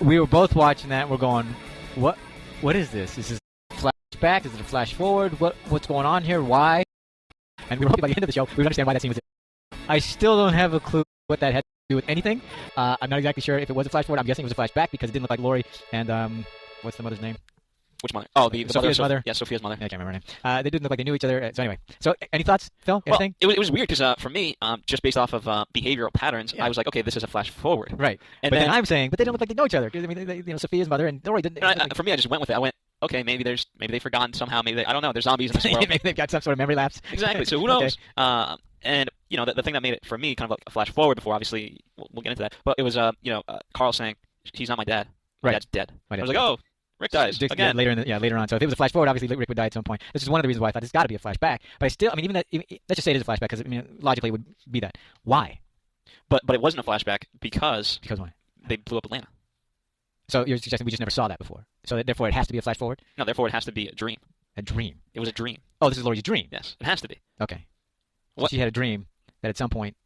we were both watching that. And we're going, what? What is this? Is this a flashback? Is it a flash forward? What's going on here? Why? And we were hoping by the end of the show, we would understand why that scene was. I still don't have a clue what that had to do with anything. I'm not exactly sure if it was a flash forward. I'm guessing it was a flashback because it didn't look like Lori and what's the mother's name? Which mother? Oh, the Sophia's mother. Yeah, Sophia's mother. I can't remember her name. They didn't look like they knew each other. So anyway, any thoughts, Phil? Anything? Well, it was weird because for me, just based off of behavioral patterns, I was like, okay, this is a flash forward. Right. And then I'm saying, but they don't look like they know each other. I mean, Sophia's mother and Lori didn't. For me, I just went with it. I went, okay, maybe they've forgotten somehow. Maybe I don't know. There's zombies in this world. Maybe they've got some sort of memory lapse. Exactly. So who knows? Okay. And the thing that made it for me kind of like a flash forward before, obviously we'll get into that. But it was Carl saying he's not my dad. My dad's dead. I was like, oh. Rick dies again. Later on. So if it was a flash forward, obviously Rick would die at some point. This is one of the reasons why I thought it's got to be a flashback. But I still, even let's just say it is a flashback because logically it would be that. Why? But it wasn't a flashback because why? They blew up Atlanta. So you're suggesting we just never saw that before. So therefore it has to be a flash forward. No, therefore it has to be a dream. A dream. It was a dream. Oh, this is Lori's dream. Yes, it has to be. Okay. So she had a dream that at some point.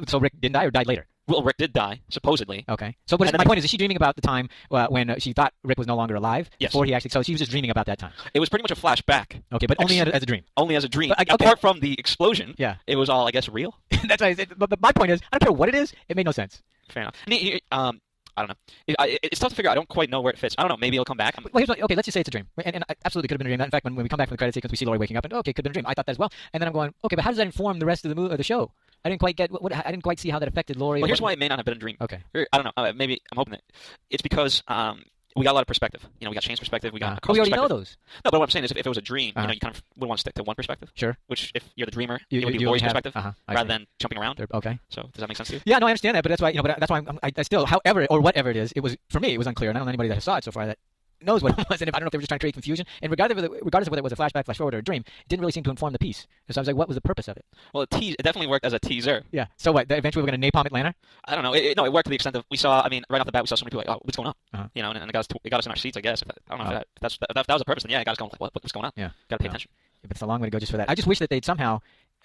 So Rick didn't die or died later. Well, Rick did die, supposedly. Okay. So my point is she dreaming about the time when she thought Rick was no longer alive? Yes. Before he actually... So she was just dreaming about that time? It was pretty much a flashback. Okay, but only as a dream? Only as a dream. But, apart from the explosion, yeah, it was all, I guess, real. That's why I said, but my point is, I don't care what it is, it made no sense. Fair enough. I don't know. It's tough to figure out. I don't quite know where it fits. I don't know. Maybe it'll come back. Okay, let's just say it's a dream. And absolutely could have been a dream. In fact, when we come back from the credit sequence, we see Lori waking up, and okay, could have been a dream. I thought that as well. And then I'm going, okay, but how does that inform the rest of the show? I didn't quite get I didn't quite see how that affected Lori. Well, here's why it may not have been a dream. Okay. I don't know. Maybe I'm hoping that it's because we got a lot of perspective. We got Shane's perspective. We got. We already know those. No, but what I'm saying is, if it was a dream, you kind of would want to stick to one perspective. Sure. Which, if you're the dreamer, it would be Lori's perspective rather than jumping around. Okay. So does that make sense to you? Yeah, no, I understand that, but that's why But that's why I still, however or whatever it is, it was for me, it was unclear. And I don't know anybody that saw it so far that knows what it was, and I don't know if they were just trying to create confusion. And regardless of whether it was a flashback, flash forward, or a dream, it didn't really seem to inform the piece. So I was like, what was the purpose of it? Well, it definitely worked as a teaser. Yeah. So what? Eventually we're going to napalm Atlanta? I don't know. It worked to the extent of we saw. I mean, right off the bat, we saw so many people like, oh, what's going on? And it got us in our seats. I guess. I don't know if that was the purpose. Then yeah, it got us going like, what's going on? Yeah. Got to pay attention. Yeah, but it's a long way to go just for that. I just wish that they'd somehow,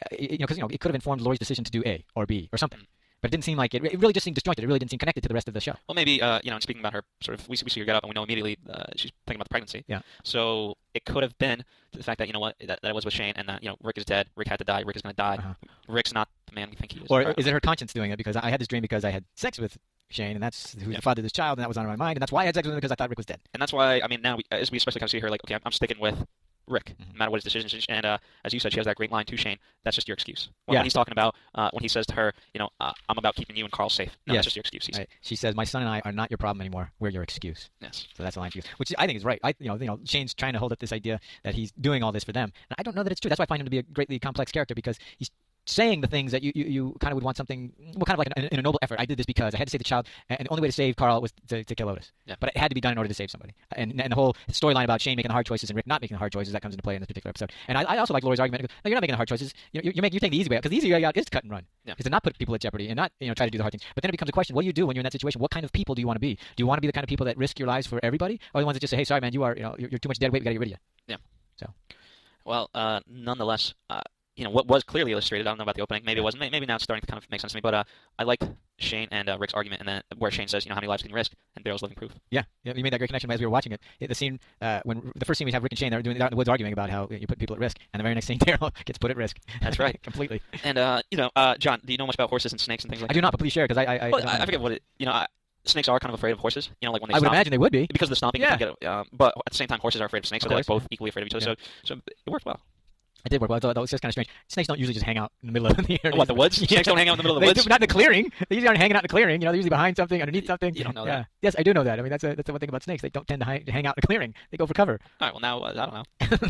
because it could have informed Lori's decision to do A or B or something. But it didn't seem like it really just seemed disjointed. It really didn't seem connected to the rest of the show. Well, maybe, and speaking about her, sort of, we see her get up and we know immediately she's thinking about the pregnancy. Yeah. So it could have been the fact that, that it was with Shane and that, Rick is dead, Rick had to die, Rick is going to die. Rick's not the man we think he is. Or is it her conscience doing it? Because I had this dream because I had sex with Shane, and that's who's the father of this child, and that was on my mind, and that's why I had sex with him because I thought Rick was dead. And that's why, now, as we especially kind of see her, like, okay, I'm sticking with Rick, no matter what his decisions is. And as you said, she has that great line to Shane. That's just your excuse. When he's talking about when he says to her, I'm about keeping you and Carl safe. No, that's just your excuse. Right. She says, "My son and I are not your problem anymore. We're your excuse." Yes. So that's a line she uses, which I think is right. Shane's trying to hold up this idea that he's doing all this for them, and I don't know that it's true. That's why I find him to be a greatly complex character because he's saying the things that you kind of would want something, kind of like in a noble effort. I did this because I had to save the child, and the only way to save Carl was to kill Otis. Yeah. But it had to be done in order to save somebody. And the whole storyline about Shane making the hard choices and Rick not making the hard choices, that comes into play in this particular episode. And I also like Lori's argument. No, you're not making the hard choices. You're taking the easy way out, because the easy way out is to cut and run. Yeah. Is to not put people at jeopardy and not try to do the hard things. But then it becomes a question: what do you do when you're in that situation? What kind of people do you want to be? Do you want to be the kind of people that risk your lives for everybody, or the ones that just say, "Hey, sorry, man, you're too much dead weight. We got to get rid of you." Yeah. So. Well, nonetheless. What was clearly illustrated, I don't know about the opening, maybe it wasn't, maybe now it's starting to kind of make sense to me, but I liked Shane and Rick's argument, and then where Shane says, how many lives can you risk, and Daryl's living proof. Yeah, you made that great connection as we were watching it. The scene, when the first scene we have Rick and Shane, they're out in the woods arguing about how you put people at risk, and the very next scene, Daryl gets put at risk. That's right. Completely. And, John, do you know much about horses and snakes and things like that? I do not, but please share, because I forget what it, snakes are kind of afraid of horses, like when they I stomp. would imagine they would be. Because of the stomping, yeah. But at the same time, horses are afraid of snakes, so they're both equally afraid of each other, so it worked well. It did work well. That was just kind of strange. Snakes don't usually just hang out in the middle of the area. What, the woods? Snakes don't hang out in the middle of the woods? Not in the clearing. They usually aren't hanging out in the clearing. They're usually behind something, underneath something. You don't know that? Yes, I do know that. I mean, that's the one thing about snakes. They don't tend to hang out in the clearing. They go for cover. All right, well, now, I don't know.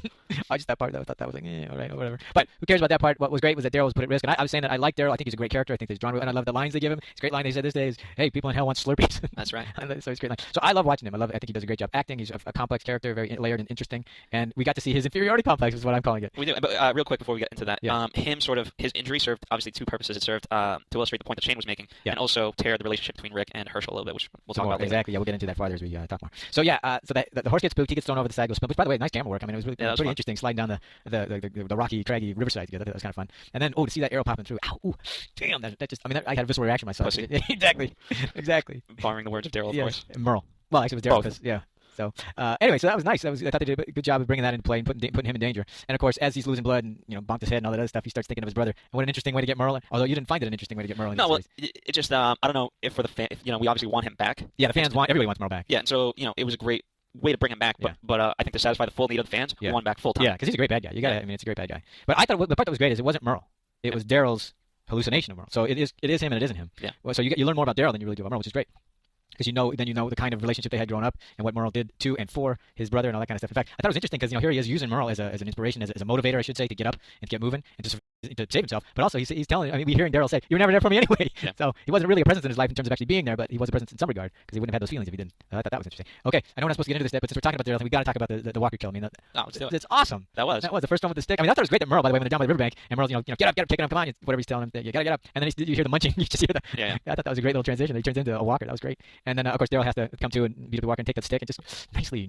Just that part, though. I thought that was like, all right, or whatever. But who cares about that part? What was great was that Daryl was put at risk. And I was saying that I like Daryl. I think he's a great character. I think he's drawn, and I love the lines they give him. It's a great line they said this day is, "Hey, people in hell want Slurpees." That's right. So it's a great line. So I love watching him. I think he does a great job acting. He's a complex character, very layered and interesting. And we got to see his inferiority complex, is what I'm calling it. We do. But real quick before we get into that, Yeah. his injury served obviously two purposes. It served to illustrate the point that Shane was making, Yeah. and also tear the relationship between Rick and Herschel a little bit, which we'll talk about later. Exactly. Yeah, we'll get into that farther as we talk more. So yeah, so the horse gets spooked. He gets thrown over the side, goes spin. Which, by the way, nice camera work. I mean, it was really pretty interesting, sliding down the rocky, craggy riverside together. That was kind of fun. And then to see that arrow popping through. Ow! Ooh, damn! That just. I mean, I had a visceral reaction myself. Exactly. Borrowing the words of Daryl, of course. Merle. Well, actually, it was Daryl. Both. Yeah. So anyway, so that was nice. I thought they did a good job of bringing that into play and putting him in danger. And of course, as he's losing blood and bonked his head and all that other stuff, he starts thinking of his brother. And what an interesting way to get Merle. Although you didn't find it an interesting way to get Merle. No, well, it just I don't know if for the fan, we obviously want him back. Yeah, the fans everybody wants Merle back. Yeah, and so it was a great way to bring him back. But I think to satisfy the full need of the fans, we want him back full time. Yeah, because he's a great bad guy. I mean, it's a great bad guy. But I thought the part that was great is it wasn't Merle. It was Daryl's hallucination of Merle. So it is him and it isn't him. Yeah. Well, so you learn more about Daryl than you really do about Merle, which is great. Because then you know the kind of relationship they had growing up and what Merle did to and for his brother and all that kind of stuff. In fact, I thought it was interesting because here he is using Merle as an inspiration, as a motivator, I should say, to get up and get moving and to save himself. But also he's telling. I mean, we're hearing Daryl say, "You were never there for me anyway." Yeah. So he wasn't really a presence in his life in terms of actually being there, but he was a presence in some regard because he wouldn't have had those feelings if he didn't. I thought that was interesting. Okay, I know we're not supposed to get into this yet, but since we're talking about Daryl, I think we got to talk about the Walker kill. I mean, it's awesome. That was the first one with the stick. I mean, I thought it was great that Merle, by the way, when they're down by the riverbank and Merle's get up, kicking him, come on, whatever he's telling him, you gotta get up, and then you hear the munching, you just hear the. Yeah. I thought that was a great little transition. He turns into a Walker. That was great. And then of course Daryl has to come to and beat up the Walker and take that stick and just nicely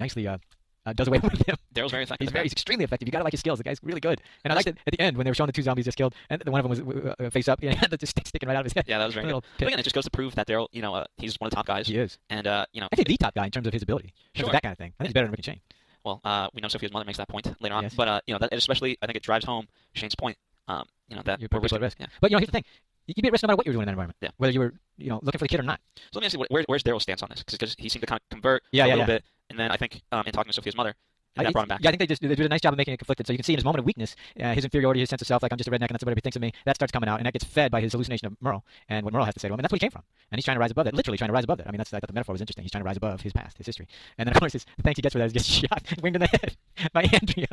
does away with him. Daryl's very effective. He's extremely effective. You gotta like his skills. The guy's really good. And I liked it at the end when they were showing the two zombies just killed, and one of them was face up, had the stick sticking right out of his head. Yeah, that was very good. But again, it just goes to prove that Daryl, he's one of the top guys. He is. And I think the top guy in terms of his ability. Sure. That kind of thing. I think he's better than Rick and Shane. Well, we know Sophia's mother makes that point later on. Yes. But that especially, I think it drives home Shane's point. That you're put at risk. Yeah. But here's the thing. You'd be at risk no matter what you were doing in that environment. Yeah. Whether you were, looking for the kid or not. So let me ask you, where's Daryl's stance on this? Because he seemed to kind of convert a little bit, and then I think in talking to Sophia's mother, that brought him back. Yeah, I think they did a nice job of making it conflicted. So you can see in his moment of weakness, his inferiority, his sense of self, like I'm just a redneck and that's what everybody thinks of me. That starts coming out, and that gets fed by his hallucination of Merle and what Merle has to say to him, and that's what he came from. And he's trying to rise above that, literally trying to rise above that. I mean, I thought the metaphor was interesting. He's trying to rise above his past, his history. And then of course, the thanks he gets for that is gets shot, winged in the head by Andrea.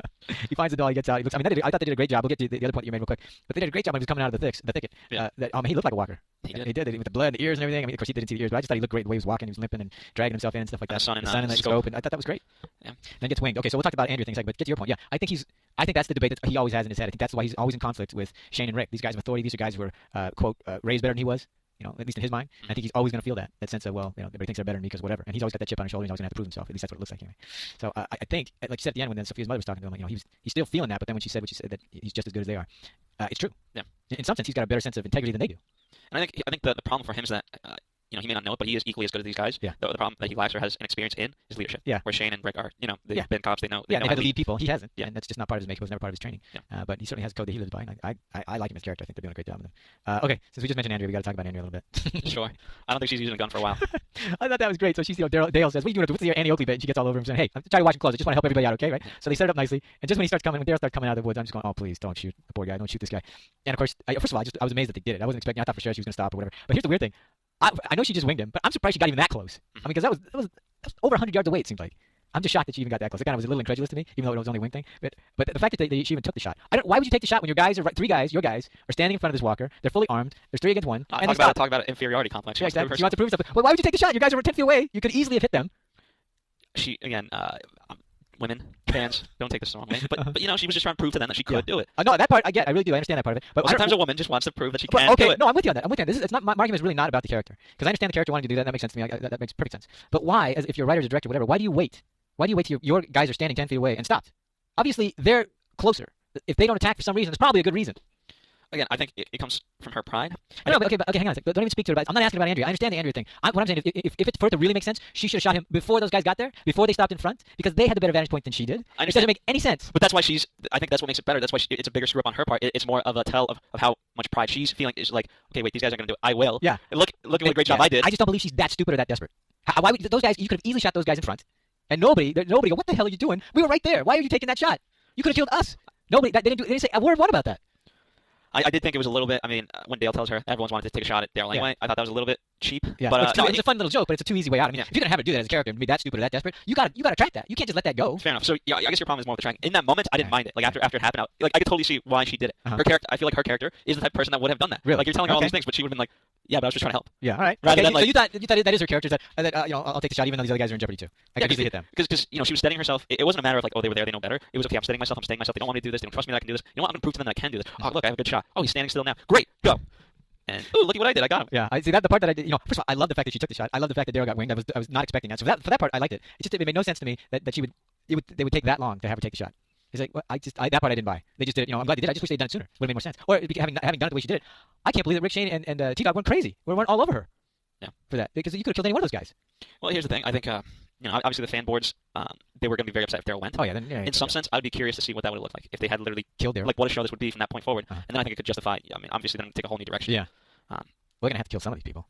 He finds the doll, he gets out. He looks. I mean, I thought they did a great job. We'll get to the other point you made real quick, but they did a great job when he was coming out of the thicket. Yeah. He looked like a Walker. He did. He did with the blood, the ears, and everything. I mean, of course, he didn't see the ears, but I just thought he looked great the way he was walking. He was limping and dragging himself in and stuff like that. The sun in that scope, and I thought that was great. Yeah. Then gets winged. Okay, so we'll talk about Andrea things, but get to your point. Yeah, I think that's the debate that he always has in his head. I think that's why he's always in conflict with Shane and Rick. These guys of authority. These are guys who were quote raised better than he was. At least in his mind. I think he's always going to feel that sense of, everybody thinks they're better than me because whatever. And he's always got that chip on his shoulder. He's always going to have to prove himself. At least that's what it looks like anyway. So I think, like you said at the end when Sophia's mother was talking to him, he's still feeling that. But then when she said that he's just as good as they are, it's true. Yeah. In some sense, he's got a better sense of integrity than they do. And I think the problem for him is that he may not know it, but he is equally as good as these guys. Yeah. The problem that he lacks or has an experience in is leadership. Yeah. Where Shane and Rick are, they've been cops, they know. They had to lead people. He hasn't. Yeah. And that's just not part of his makeup. It was never part of his training. Yeah. But he certainly has a code that he lives by. And I like him as a character. I think they're doing a great job with him. Okay, since we just mentioned Andrea, we got to talk about Andrea a little bit. Sure. I don't think she's using a gun for a while. I thought that was great. So she's, Dale says, "What are you doing? What's the Annie Oakley bit?" And she gets all over him saying, "Hey, I'm trying to wash your clothes. I just want to help everybody out, okay, right?" So they set it up nicely. And just when Dale starts coming out of the woods, I'm just going, "Oh, please, don't shoot the poor guy. Don't shoot this guy." And of course, first of all, I was amazed that they did it. I wasn't expecting. I thought for sure she was going to stop or whatever. But here's the weird thing. I know she just winged him, but I'm surprised she got even that close. I mean, because that was over 100 yards away. It seemed like. I'm just shocked that she even got that close. Again, I was a little incredulous to me, even though it was only a wing thing. But the fact that she even took the shot. Why would you take the shot when your guys your guys are standing in front of this walker? They're fully armed. There's 3 against 1. And talk about an inferiority complex. She wants to prove something. Well, why would you take the shot? Your guys are 10 feet away. You could easily have hit them. She again. Women, fans, don't take this the wrong way. But she was just trying to prove to them that she could do it. No, that part I get. I really do. I understand that part of it. But sometimes a woman just wants to prove that she can do it. No, I'm with you on that. It's not my argument is really not about the character because I understand the character wanting to do that. That makes sense to me. That makes perfect sense. But why, if you're a writer, or director, whatever, why do you wait? Why do you wait till your guys are standing 10 feet away and stopped? Obviously, they're closer. If they don't attack for some reason, it's probably a good reason. Again, I think it comes from her pride. Okay, hang on a second. Don't even speak to it. I'm not asking about Andrea. I understand the Andrea thing. What I'm saying is, if it's for it to really make sense, she should have shot him before those guys got there, before they stopped in front, because they had the better vantage point than she did. It doesn't make any sense. But that's why I think that's what makes it better. That's why it's a bigger screw up on her part. It's more of a tell of how much pride she's feeling. It's like, okay, wait, these guys aren't going to do it. I will. Yeah. Look at what a great job I did. I just don't believe she's that stupid or that desperate. Why would those guys? You could have easily shot those guys in front, and nobody go, what the hell are you doing? We were right there. Why are you taking that shot? You could have killed us. Nobody. They didn't say a word. What about that? I did think it was a little bit. I mean, when Dale tells her everyone's wanted to take a shot at Daryl anyway, I thought that was a little bit cheap. Yeah, But no, it's a fun little joke, but it's a too easy way out. I mean, if you're gonna have her do that as a character and be that stupid or that desperate, you got to track that. You can't just let that go. fair enough. So yeah, I guess your problem is more with the tracking. In that moment, I didn't mind it. Like after it happened, I could totally see why she did it. Her character, I feel like her character is the type of person that would have done that. Really? Like you're telling her all these things, but she would have been like, yeah, but I was just trying to help. Yeah, all right. Rather Okay, than, so like, you thought that is her character, that I'll take the shot even though these other guys are in jeopardy too. I could easily hit them. Because she was steadying herself. It wasn't a matter of like, oh, they were there, they know better. It was, okay, I'm steadying myself. They don't want me to do this. They don't trust me that I can do this. You know what? I'm gonna prove to them that I can do this. Oh, look, I have a good shot. Oh, he's standing still now. Great, go. And oh, look at what I did! I got him. Yeah, I see that the part that I did. First of all, I love the fact that she took the shot. I love the fact that Daryl got winged. I was not expecting that. So for that part, I liked it. It made no sense to me that they would take that long to have her take the shot. It's like that part I didn't buy. They just did it. I'm glad they did. I just wish they'd done it sooner. Would have made more sense. Or having done it the way she did it, I can't believe that Rick Shane and T-Dog went crazy. Went all over her. Yeah. For that, because you could have killed any one of those guys. Well, here's the thing. I think obviously the fan boards, they were going to be very upset if Daryl went. Oh yeah. Then, yeah in some sense, I would be curious to see what that would have looked like if they had literally killed Daryl. Like what a show this would be from that point forward. And then I think it could justify. I mean, obviously, then take a whole new direction. Yeah. We're gonna have to kill some of these people.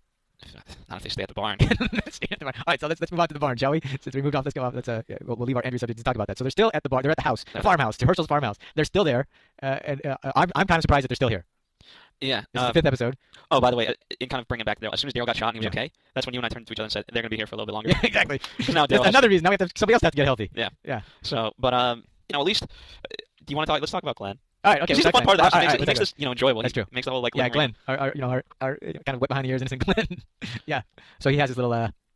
Not if they stay at the barn. All right, so let's move on to the barn, shall we? Since we moved off, let's go off. We'll leave our Andrew subject to talk about that. So they're still at the barn. They're at the house, the farmhouse, to Herschel's farmhouse. They're still there, and I'm kind of surprised that they're still here. Yeah. This is the 5th episode. Oh, by the way, in kind of bringing back Daryl, as soon as Daryl got shot and he was okay, that's when you and I turned to each other and said they're gonna be here for a little bit longer. Yeah, exactly. Now That's another reason. Now somebody else has to get healthy. Yeah. Yeah. So, but at least, do you want to talk? Let's talk about Glenn. All right, okay. He's the fun part of the house. He makes this enjoyable. That's true. Makes the whole like. Yeah, Glenn, our kind of wet behind the ears innocent Glenn. Yeah. So he has his little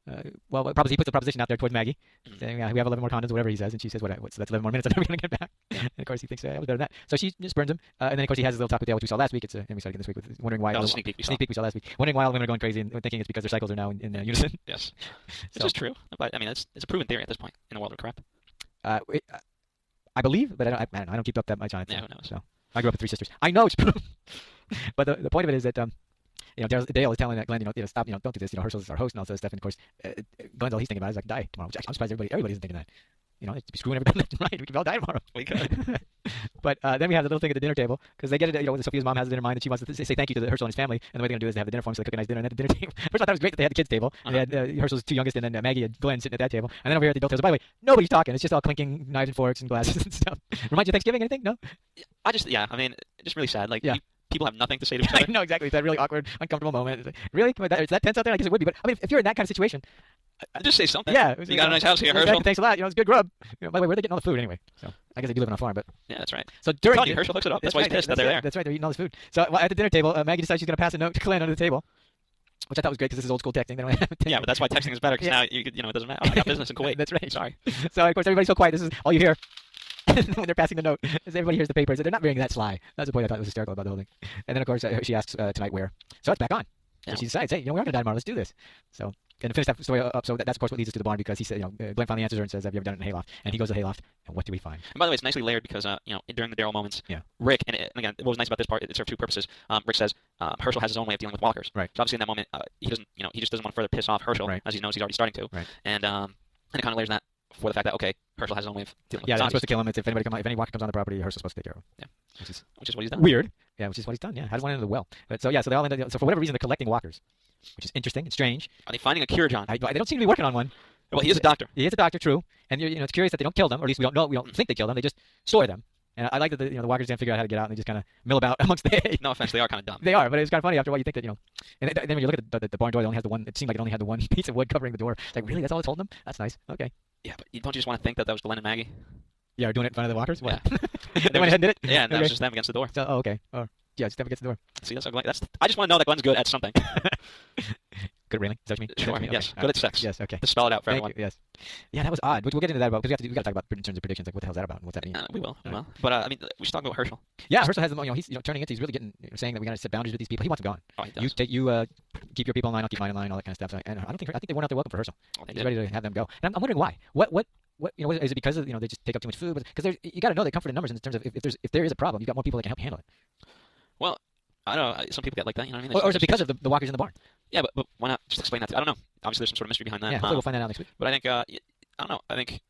he puts a proposition out there towards Maggie, saying, we have 11 more condoms, whatever he says, and she says, so that's 11 more minutes. I'm never gonna get back. And of course he thinks, I was better than that. So she just burns him, and then of course he has his little talk with Dale, which we saw last week. And we started again this week with wondering why. That was a sneak peek we saw last week. Wondering why all women are going crazy and thinking it's because their cycles are now in unison. Yes. It's just true. But I mean, it's a proven theory at this point in the world of crap. I believe, but I don't keep up that much on it. Yeah, who knows? So I grew up with 3 sisters. I know it's true. But the point of it is that Dale is telling that Glenn, stop, don't do this. Herschel's our host and all this stuff. And of course, Glenn's all he's thinking about is I can die tomorrow. Which I'm surprised everybody isn't thinking that. To be screwing everybody left and right. We could all die tomorrow. We could. But then we have the little thing at the dinner table because they get it. Sophia's mom has it in her mind that she wants to say thank you to Herschel and his family, and the way they're gonna do is they have the dinner for him, so they cook a nice dinner and at the dinner table. First, I thought it was great that they had the kids table. And they had Herschel's 2 youngest, and then Maggie and Glenn sitting at that table. And then over here at the adult table. By the way, nobody's talking. It's just all clinking knives and forks and glasses and stuff. Reminds you of Thanksgiving? Anything? No. I mean, just really sad. Like, yeah. People have nothing to say to each other. I know exactly. It's that really awkward, uncomfortable moment. It's like, really? Is that tense out there? I guess it would be. But I mean, if you're in that kind of situation, just say something. Yeah. You got a nice house here, Herschel. Thanks a lot. It's good grub. By the way, where are they getting all the food anyway? So I guess they do live on a farm, but yeah, that's right. So during Herschel hooks it up. That's why he's pissed that they're there. That's right. They're eating all this food. So at the dinner table, Maggie decides she's going to pass a note to Glenn under the table, which I thought was great because this is old school texting. They don't have yeah, but that's why texting is better because now it doesn't matter. I got business in Kuwait. That's right. Sorry. So of course everybody's so quiet. This is all you hear. When they're passing the note, as everybody hears the papers, they're not being that sly. That's the point I thought was hysterical about the whole thing. And then, of course, she asks tonight where. So it's back on. Yeah. And she decides, hey, we're not going to die tomorrow. Let's do this. So, and to finish that story up, so that's, of course, what leads us to the barn because he said, Glenn finally answers her and says, have you ever done it in a hayloft? And he goes to the hayloft, and what do we find? And by the way, it's nicely layered because, during the Daryl moments, Rick, and again, what was nice about this part, it served 2 purposes. Rick says Herschel has his own way of dealing with walkers. Right. So obviously in that moment, he doesn't, he just doesn't want to further piss off Herschel, as he knows he's already starting to. Right. And it kind of layers that for the fact that, okay, Herschel has his own way of dealing with they're not zombies. supposed to kill him. It's if any walker comes on the property, Herschel's supposed to take care of him. Yeah. Which is what he's done. Weird. Yeah, which is what he's done. Yeah. How does one end in the well? But so they all end up, so for whatever reason they're collecting walkers, which is interesting and strange. Are they finding a cure, John? They don't seem to be working on one. Well, he is a doctor. He is a doctor, true. And it's curious that they don't kill them, or at least we don't know. We don't think they kill them. They just store them. And I like that the walkers can't figure out how to get out, and they just kind of mill about amongst the hay. No offense, they are kind of dumb. They are, but it's kind of funny after a while. You think that and then when you look at the barn door, it only has the one. It seemed like it only had the one piece of wood covering the door. It's like, really, that's all it's holding them? That's nice. Okay. Yeah, but don't you just want to think that was Glenn and Maggie? Yeah, are doing it in front of the walkers. What? Yeah. They went ahead and did it. Yeah, and that was just them against the door. So, okay. Oh, yeah, just them against the door. See, that's Glenn. I just want to know that Glenn's good at something. Good at railing? Is that what you mean? Sure. Okay. Yes. Good at sex. Yes. Okay. To spell it out for everyone. Yes. Yeah, that was odd. But we'll get into that about because we got to talk about in terms of predictions. Like, what the hell's that about? And what's that mean? We will. But I mean, we should talk about Herschel. Yeah, Herschel has he's turning into. He's really getting saying that we got to set boundaries with these people. He wants them gone. Oh, he does. You keep your people in line. I'll keep mine in line. All that kind of stuff. And I think they weren't out there welcome for Herschel. Oh, he's ready to have them go. And I'm wondering why. What is it because of, they just take up too much food? Because you got to know they come in numbers in terms of if there is a problem, you got more people that can help handle it. Well, I don't know. Some people get like that. You know what I mean? Or is it because of the walkers in the barn? Yeah, but why not just explain that? I don't know. Obviously, there's some sort of mystery behind that. Yeah, hopefully we'll find that out next week. But I think I don't know. I think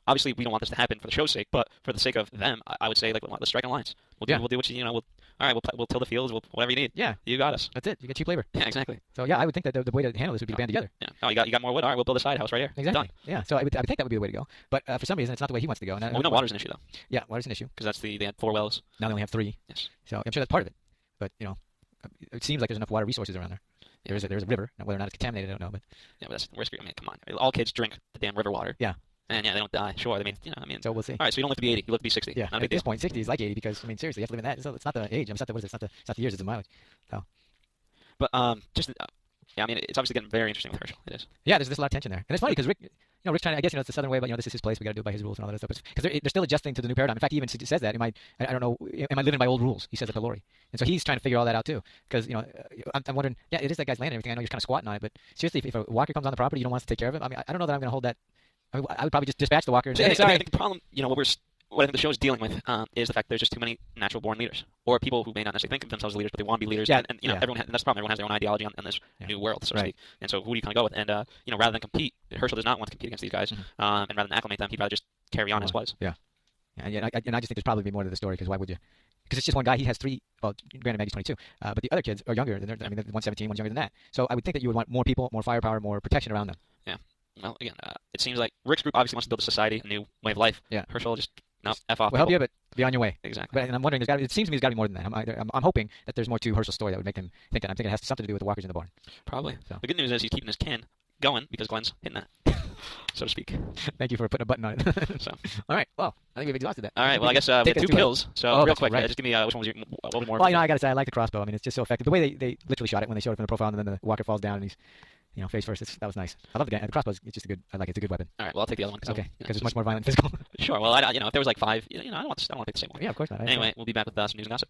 obviously we don't want this to happen for the show's sake, but for the sake of them, I would say like let's strike on lines. We'll do what we'll till the fields. We'll whatever you need. Yeah, you got us. That's it. You get cheap labor. Yeah, exactly. So yeah, I would think that the way to handle this would be to band together. Yeah. Oh, you got more wood. All right, we'll build a side house right here. Exactly. Done. Yeah. So I would think that would be the way to go. But for some reason, it's not the way he wants to go. We know water's an issue though. Yeah, water's an issue because they had 4 wells. Now they only have 3. Yes. So I'm sure that's part of it. But it seems like there's enough water resources around there. There's a river. Now, whether or not it's contaminated, I don't know. But yeah, but that's the worst. I mean, come on. All kids drink the damn river water. Yeah. And yeah, they don't die. Sure. I mean, I mean. So we'll see. All right. So you don't live to be 80. You live to be 60. Yeah. Not a At big this deal. point, 60 is like 80 because I mean, seriously, you have to live in that. It's not the age. I mean, it's not the what is it? It's not the years. It's the mileage. So. But just yeah, I mean, it's obviously getting very interesting with Herschel. It is. Yeah, there's a lot of tension there, and it's funny because Rick, Rick's trying to, I guess, it's the Southern way, but this is his place. We got to do it by his rules and all that stuff. Because they're still adjusting to the new paradigm. In fact, he even says that. I don't know. Am I living by old rules? He says it to Laurie, and so he's trying to figure all that out too. Because I'm wondering. Yeah, it is that guy's land and everything. I know you're kind of squatting on it, but seriously, if a walker comes on the property, you don't want us to take care of it. I mean, I don't know that I'm going to hold that. I would probably just dispatch the walker and say, hey, sorry. I think the problem, what I think the show is dealing with is the fact there's just too many natural-born leaders, or people who may not necessarily think of themselves as leaders, but they want to be leaders. Yeah, and everyone that's the problem. Everyone has their own ideology on this new world, so to speak. And so, who do you kind of go with? And rather than compete, Herschel does not want to compete against these guys, and rather than acclimate them, he'd rather just carry on as was. Yeah. And I just think there's probably more to the story because why would you? Because it's just one guy. He has 3. Well, granted, Maggie's 22, but the other kids are younger. One's 17, one's younger than that. So I would think that you would want more people, more firepower, more protection around them. Yeah. Well, again, it seems like Rick's group obviously wants to build a society, a new way of life. Yeah. Herschel just no, F off. We'll help you, but be on your way. Exactly. But and I'm wondering, it seems to me there's got to be more than that. I'm hoping that there's more to Herschel's story that would make him think that. I'm thinking it has something to do with the walkers in the barn. Probably. So. The good news is he's keeping his can going because Glenn's hitting that, so to speak. Thank you for putting a button on it. So. All right. Well, I think we've exhausted that. All right. Well, I guess we have 2 kills. So real quick, just give me which one was a little more. Well, I got to say I like the crossbow. I mean, it's just so effective. The way they literally shot it when they showed it from the profile, and then the walker falls down and he's face first. That was nice. I love the gun. The crossbow. It's just a good. I like it. It's a good weapon. All right. Well, I'll take the other one. Okay. Because it's much more violent and physical. Sure. Well, if there was like 5, I don't want to pick the same one. Yeah, of course not. Anyway, we'll be back with some news and gossip.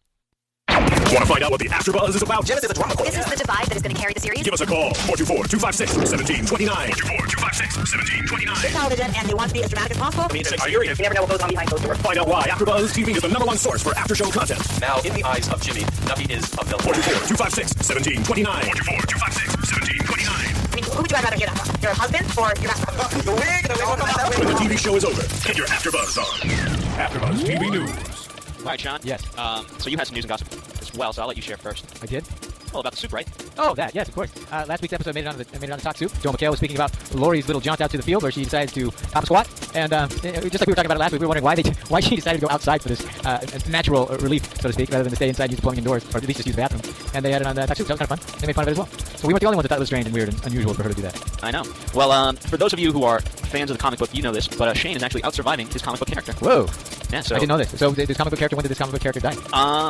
Want to find out what the AfterBuzz is about? Genesis, the drama corps. This is the divide that is going to carry the series. Give us a call. 424-256-1729. 424-256-1729. It's television, and they want to be as dramatic as possible. I mean, it's experience. You never know what goes on behind closed doors. Find out why AfterBuzz TV is the #1 source for after-show content. Now, in the eyes of Jimmy, Nuffy is a villain. 424-256-1729. 424-256-1729. I mean, who would you rather hear that from? Your husband or your best friend? The wig. When the TV show is over, get your AfterBuzz on. AfterBuzz TV News. All right, Sean. Yes. So you had some news and gossip as well, so I'll let you share first. I did. Well, about the soup, right? Oh, that, yes, of course. Last week's episode made it on the Talk Soup. Joe McHale was speaking about Laurie's little jaunt out to the field where she decides to top squat. And just like we were talking about it last week, we were wondering why she decided to go outside for this natural relief, so to speak, rather than to stay inside and use the plumbing indoors, or at least just use the bathroom. And they had it on the Talk Soup. That was kind of fun. They made fun of it as well. So we weren't the only ones that thought it was strange and weird and unusual for her to do that. I know. Well, for those of you who are fans of the comic book, you know this, but Shane is actually out-surviving his comic book character. Whoa. Yeah, so... I didn't know this. So this comic book character, when did this comic book character die?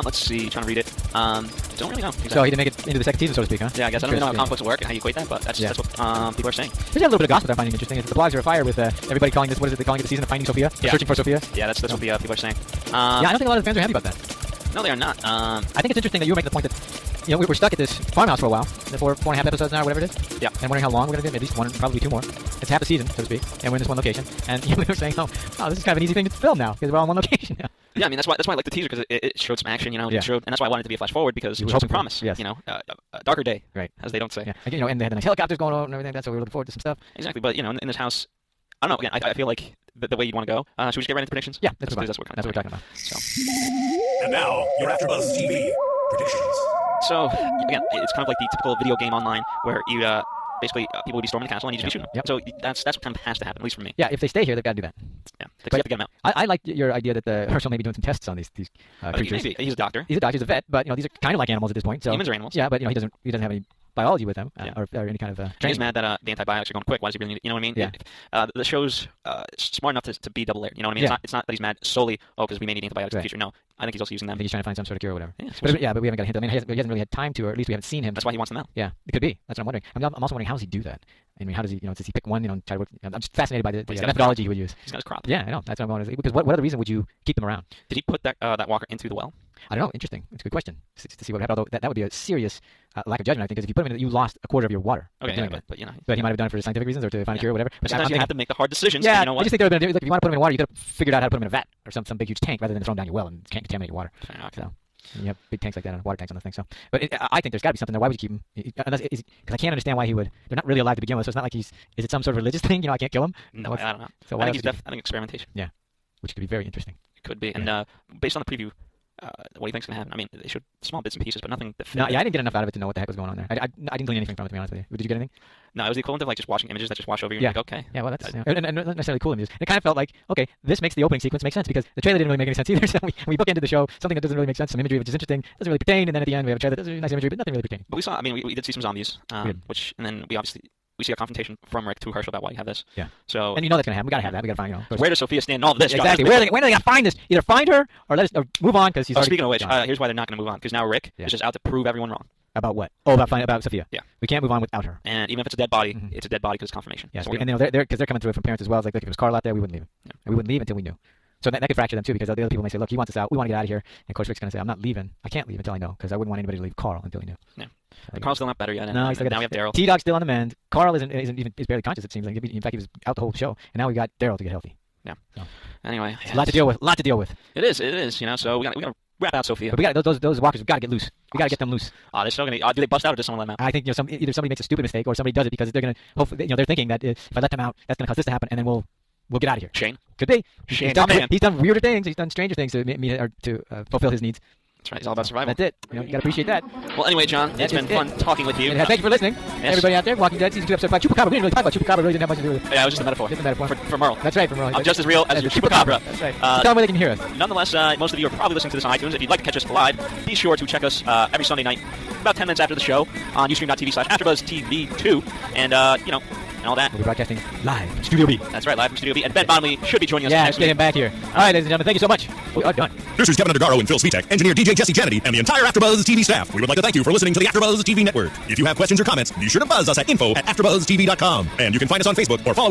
Let's see. Trying to read it. Don't really know. Exactly. So he didn't make it into the second season, so to speak, huh? Yeah, I guess I don't really know how comic books work and how you equate that, but that's what people are saying. There's a little bit of gossip that I'm finding interesting. The blogs are afire with everybody calling this, what is it, they're calling it the season of Finding Sophia? Yeah. Searching for Sophia? Yeah, that's what the people are saying. Yeah, I don't think a lot of the fans are happy about that. No, they are not. I think it's interesting that you were making the point that we were stuck at this farmhouse for a while, for 4.5 episodes now, or whatever it is. Yeah. And wondering how long we're going to do. At least 1, probably 2 more. It's half a season, so to speak, and we're in this one location. And we were saying, oh, this is kind of an easy thing to film now because we're all in one location now. Yeah, I mean that's why I like the teaser because it showed some action, Yeah. It showed, and that's why I wanted it to be a flash forward because it showed some promise. Yes. A darker day, right? As they don't say. Yeah. And they had the nice helicopters going on and everything. That's why we were looking forward to some stuff. Exactly, but in this house, I don't know. Again, I feel like the way you want to go. Should we just get right into predictions? Yeah, that's what we're talking about. So. And now your AfterBuzz TV predictions. So again, it's kind of like the typical video game online where you basically people would be storming the castle and you just be shooting them. Yep. So that's what kind of has to happen, at least for me. Yeah, if they stay here, they've got to do that. Yeah, they have to get them out. I like your idea that Herschel may be doing some tests on these creatures. Maybe. He's a doctor. He's a doctor. He's a vet, but these are kind of like animals at this point. So humans are animals. Yeah, but he doesn't have any biology with them or any kind of training. He's mad that the antibiotics are going quick. Why does he really need it? You know what I mean? Yeah. The show's smart enough to be double layered. You know what I mean? Yeah. It's not that he's mad solely because we may need antibiotics in the future. No, I think he's also using them. I think he's trying to find some sort of cure or whatever. Yeah, but we haven't got a hint. I mean, he hasn't really had time to, or at least we haven't seen him. That's why he wants them out. Yeah, it could be. That's what I'm wondering. I'm also wondering how does he do that? I mean, how does he, does he pick one, try to work? I'm just fascinated by the methodology he would use. He's got his crop. Yeah, I know. That's what I'm wondering. Because what other reason would you keep them around? Did he put that walker into the well? I don't know. Interesting. It's a good question to see what happened. Although that would be a serious lack of judgment, I think, because if you put him in, you lost a quarter of your water. Okay, yeah, but But he might have done it for scientific reasons or to find a cure or whatever. But sometimes you have to make the hard decisions. Yeah, you know what? I just think there would have been. Look, if you want to put him in water, you could have figured out how to put him in a vat or some big huge tank rather than throw him down your well and can't contaminate your water. Okay. So. And you have big tanks like that, water tanks on the thing. So, but I think there's got to be something there. Why would you keep him? Because I can't understand why he would. They're not really alive to begin with, so it's not like he's. Is it some sort of religious thing? I can't kill him. No, I don't know. So I think experimentation. Yeah, which could be very interesting. It could be, and based on the preview, What do you think's gonna happen? I mean, they showed small bits and pieces, but nothing. No, yeah, I didn't get enough out of it to know what the heck was going on there. I didn't glean anything from it, to be honest with you. Did you get anything? No, it was the equivalent of like just watching images that just wash over you. Yeah. And you're like, okay. Yeah, well, that's and not necessarily cool images. It kind of felt like, okay, this makes the opening sequence make sense because the trailer didn't really make any sense either. So we bookended the show, something that doesn't really make sense, some imagery which is interesting, doesn't really pertain, and then at the end we have a trailer that does nice imagery, but nothing really pertaining. But we saw. I mean, we did see some zombies, and then we see a confrontation from Rick to Herschel about why you have this. Yeah. So and you know that's gonna happen. We gotta have that. We gotta find where does Sophia stand in all of this? Exactly. When are they gonna find this? Either find her or let us or move on because he's. Speaking of which, here's why they're not gonna move on because now Rick is just out to prove everyone wrong. About what? Oh, about Sophia. Yeah. We can't move on without her. And even if it's a dead body, it's a dead body because it's confirmation. Yes. So And they're coming through it from parents as well. It's like, look, if it was Carl out there, we wouldn't leave. Yeah. We wouldn't leave until we knew. So that could fracture them too because the other people may say, look, he wants us out. We want to get out of here. And Coach Rick's going to say, I'm not leaving. I can't leave until I know because I wouldn't want anybody to leave Carl until he knew. Yeah. But Carl's still not better yet. And no, he's still now we have Daryl. T-Dog's still on the mend. Carl isn't even is barely conscious. It seems like. In fact, he was out the whole show. And now we got Daryl to get healthy. Yeah. So. Anyway, a lot to deal with. It is. You know, so we got to wrap out Sophia. But we got those walkers. We got to get loose. We got to get them loose. They're still gonna. Do they bust out or does someone let them out? I think either somebody makes a stupid mistake or somebody does it because they're gonna hopefully they're thinking that if I let them out, that's gonna cause this to happen, and then we'll get out of here. Shane could be. Shane, he's done weirder things. He's done stranger things to fulfill his needs. That's right. It's all about survival. That's it. You gotta appreciate that. Well, anyway, John, it's been fun talking with you. Thank you for listening, everybody out there. Walking Dead season 2 episode 5. Chupacabra. We didn't really talk about Chupacabra. Really didn't have much to do with it. Yeah, it was just a metaphor. Just a metaphor for Merle. That's right, for Merle. I'm just as real as your Chupacabra. That's right. Tell them where they can hear us. Nonetheless, most of you are probably listening to this on iTunes. If you'd like to catch us live, be sure to check us every Sunday night, about 10 minutes after the show, on ustream.tv/AfterBuzzTV2, and and all that. We'll be broadcasting live from Studio B. That's right, live from Studio B. And Ben Bonnelly should be joining us next week. Yeah, get him back here. All right, ladies and gentlemen, thank you so much. We are done. This is Kevin Undergaro and Phil Svitek, engineer DJ Jesse Kennedy, and the entire AfterBuzz TV staff. We would like to thank you for listening to the AfterBuzz TV network. If you have questions or comments, be sure to buzz us at info@AfterBuzzTV.com. And you can find us on Facebook or follow